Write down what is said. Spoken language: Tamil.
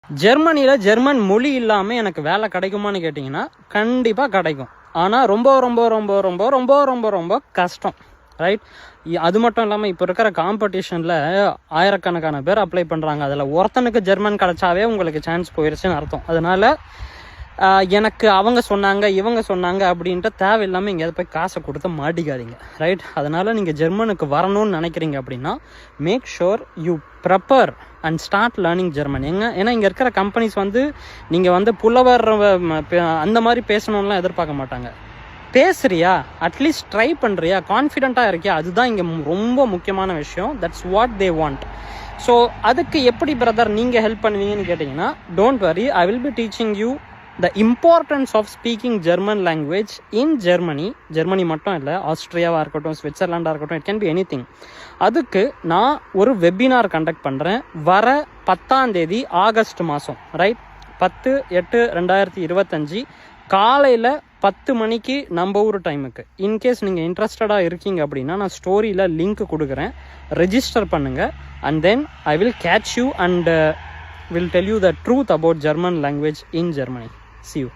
ஜெர்மனியில் ஜெர்மன் மொழி இல்லாமல் எனக்கு வேலை கிடைக்குமான்னு கேட்டிங்கன்னா கண்டிப்பாக கிடைக்கும். ஆனால் ரொம்ப ரொம்ப ரொம்ப ரொம்ப ரொம்ப ரொம்ப ரொம்ப கஷ்டம், ரைட்? அது மட்டும் இல்லாமல் இப்போ இருக்கிற காம்படிஷனில் ஆயிரக்கணக்கான பேர் அப்ளை பண்ணுறாங்க. அதில் ஒருத்தனுக்கு ஜெர்மன் கிடச்சாவே உங்களுக்கு சான்ஸ் போயிடுச்சுன்னு அர்த்தம். அதனால் எனக்கு அவங்க சொன்னாங்க இவங்க சொன்னாங்க அப்படின்ட்டு தேவையில்லாமல் எங்கேயாவது போய் காசை கொடுத்து மாட்டிக்காதீங்க, ரைட்? அதனால் நீங்கள் ஜெர்மனுக்கு வரணும்னு நினைக்கிறீங்க அப்படின்னா make sure you prepare and start learning German. ஏன்னா இங்கே இருக்கிற கம்பெனிஸ் நீங்கள் புலவர் அந்த மாதிரி பேசணும்லாம் எதிர்பார்க்க மாட்டாங்க. பேசுறியா, அட்லீஸ்ட் ட்ரை பண்ணுறியா, கான்ஃபிடென்ட்டாக இருக்கியா, அதுதான் இங்கே ரொம்ப முக்கியமான விஷயம். That's what they want. So அதுக்கு எப்படி பிரதர் நீங்கள் ஹெல்ப் பண்ணுவீங்கன்னு கேட்டிங்கன்னா, don't worry, I will be teaching you the importance of speaking German language in Germany. Germany மட்டும் இல்லை, ஆஸ்திரியாவாக இருக்கட்டும், ஸ்விட்சர்லாண்டாக இருக்கட்டும், it can be any thing. அதுக்கு நான் ஒரு வெபினார் கண்டக்ட் பண்ணுறேன் வர 10ஆம் தேதி ஆகஸ்ட் மாதம், ரைட்? 10/8/2025 காலையில் 10 மணிக்கு நம்ம ஊர் டைமுக்கு. இன்கேஸ் நீங்கள் இன்ட்ரெஸ்டடாக இருக்கீங்க அப்படின்னா நான் ஸ்டோரியில் லிங்க் கொடுக்குறேன், ரெஜிஸ்டர் பண்ணுங்கள். And then I will catch you and will tell you the truth about German language in Germany. See you.